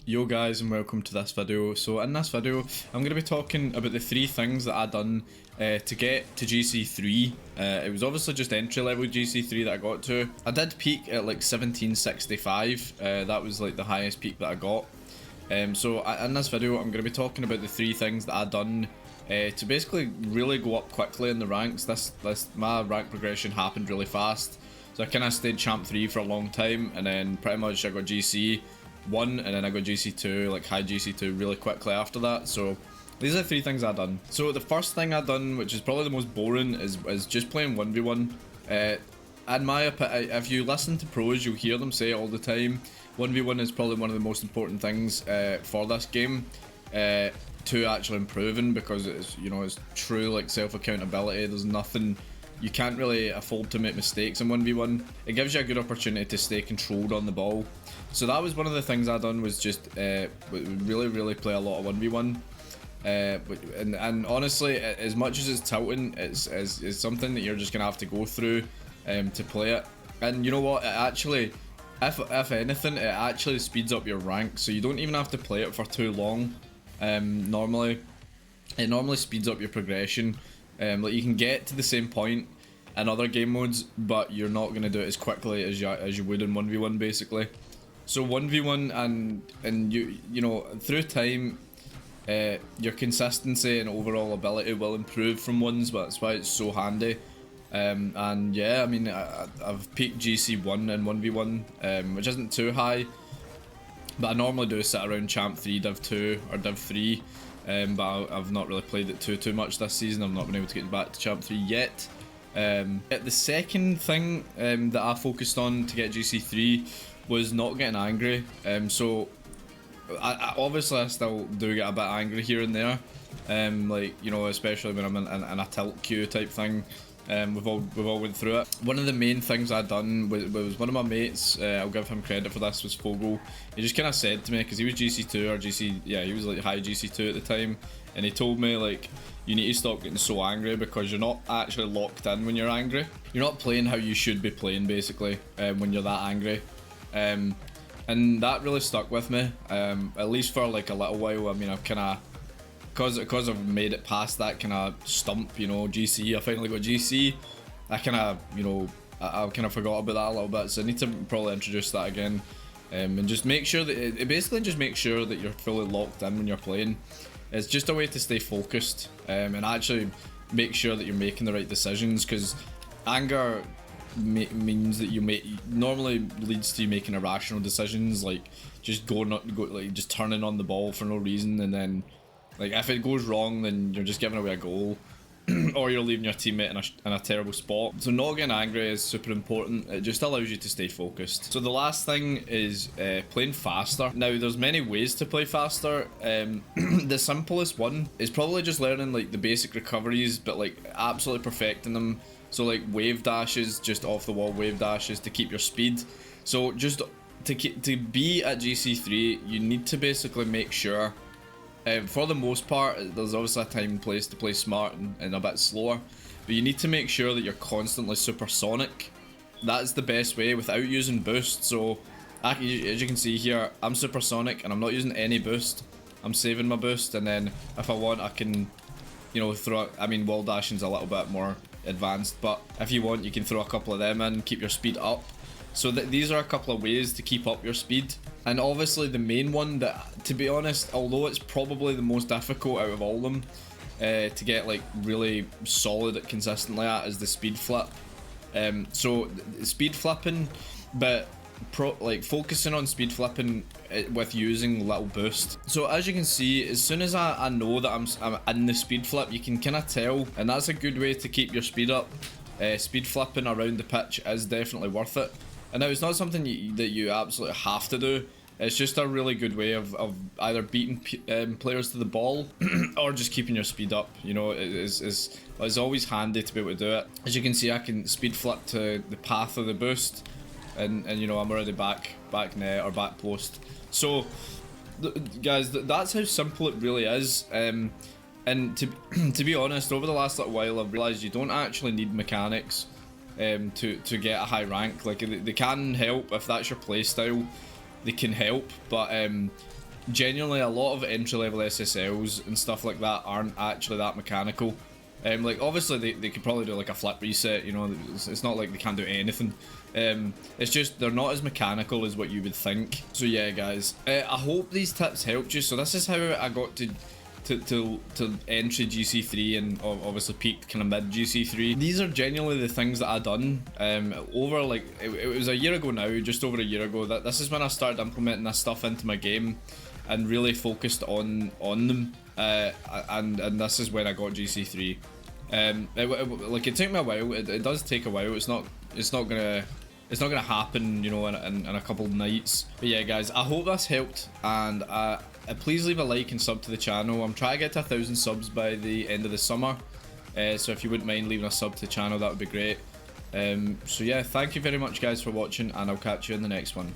Yo guys, and welcome to this video. So in this video I'm going to be talking about the 3 things that I done to get to GC3. It was obviously just entry level GC3 that I got to. I did peak at like 1765, that was like the highest peak that I got. So in this video I'm going to be talking about the 3 things that I done to basically really go up quickly in the ranks. My rank progression happened really fast. So I kind of stayed champ 3 for a long time, and then pretty much I got GC1 and then I got GC2, like high GC2 really quickly after that. So these are 3 things I done. So the first thing I done, which is probably the most boring, is just playing 1v1. In my opinion, if you listen to pros, you'll hear them say it all the time. 1v1 is probably one of the most important things for this game to actually improving, because it's, you know, it's true like self accountability. There's nothing, you can't really afford to make mistakes in 1v1. It gives you a good opportunity to stay controlled on the ball. So that was one of the things I done, was just really play a lot of 1v1. And honestly, as much as it's tilting, it's something that you're just gonna have to go through to play it. And you know what, it actually, if anything, it actually speeds up your rank, so you don't even have to play it for too long. Normally it speeds up your progression. Like you can get to the same point in other game modes, but you're not going to do it as quickly as you would in 1v1 basically. So 1v1, and you know, through time your consistency and overall ability will improve from ones, but that's why it's so handy. And yeah, I mean, I've peaked GC1 in 1v1, which isn't too high, but I normally do sit around champ 3, div 2 or div 3. But I've not really played it too much this season. I've not been able to get back to champ 3 yet. The second thing that I focused on to get GC3 was not getting angry. So I obviously I still do get a bit angry here and there, like, you know, especially when I'm in a tilt queue type thing. We've all went through it. One of the main things I done was one of my mates, I'll give him credit for this, was Fogel. He just kind of said to me, because he was GC2 or GC, yeah, he was like high GC2 at the time, and he told me, like, you need to stop getting so angry, because you're not actually locked in when you're angry. You're not playing how you should be playing basically when you're that angry. And that really stuck with me, at least for like a little while. I mean, I've kind of, because I've made it past that kind of stump, you know, GC, I finally got GC. I kind of, you know, I kind of forgot about that a little bit, so I need to probably introduce that again, and just make sure that it basically just make sure that you're fully locked in when you're playing. It's just a way to stay focused, and actually make sure that you're making the right decisions, because anger means that normally leads to you making irrational decisions, like just just turning on the ball for no reason, and then, like, if it goes wrong, then you're just giving away a goal, or you're leaving your teammate in a terrible spot. So not getting angry is super important. It just allows you to stay focused. So the last thing is playing faster. Now, there's many ways to play faster. The simplest one is probably just learning like the basic recoveries, but like absolutely perfecting them. So like wave dashes, just off the wall wave dashes to keep your speed. So just to be at GC3, you need to basically make sure, for the most part, there's obviously a time and place to play smart and a bit slower, but you need to make sure that you're constantly supersonic. That's the best way without using boost. So as you can see here, I'm supersonic and I'm not using any boost. I'm saving my boost, and then if I want, I can, you know, I mean, wall dashing's a little bit more advanced, but if you want, you can throw a couple of them in, keep your speed up. So these are a couple of ways to keep up your speed. And obviously the main one that, to be honest, although it's probably the most difficult out of all of them to get like really solid at consistently at, is the speed flip. So speed flipping, but like focusing on speed flipping with using little boost. So as you can see, as soon as I know that I'm in the speed flip, you can kind of tell, and that's a good way to keep your speed up. Speed flipping around the pitch is definitely worth it. And now it's not something that you absolutely have to do. It's just a really good way of either beating players to the ball or just keeping your speed up. You know, it's always handy to be able to do it. As you can see, I can speed flip to the path of the boost, and you know, I'm already back net or back post. So guys, that's how simple it really is. And to be honest, over the last little while, I've realized you don't actually need mechanics to get a high rank. Like, they can help if that's your playstyle. They can help, but genuinely a lot of entry-level SSLs and stuff like that aren't actually that mechanical. Like obviously they could probably do like a flip reset, you know, it's not like they can't do anything. It's just they're not as mechanical as what you would think. So yeah guys, I hope these tips helped you. So this is how I got to entry GC3 and obviously peaked kind of mid GC3. These are genuinely the things that I done over like it was a year ago now, just over a year ago. This is when I started implementing this stuff into my game and really focused on them. And this is when I got GC3. Like it took me a while. It does take a while. It's not gonna happen, you know, in a couple of nights. But yeah guys, I hope this helped, and please leave a like and sub to the channel. I'm trying to get to 1,000 subs by the end of the summer, so if you wouldn't mind leaving a sub to the channel, that would be great. So yeah, thank you very much guys for watching, and I'll catch you in the next one.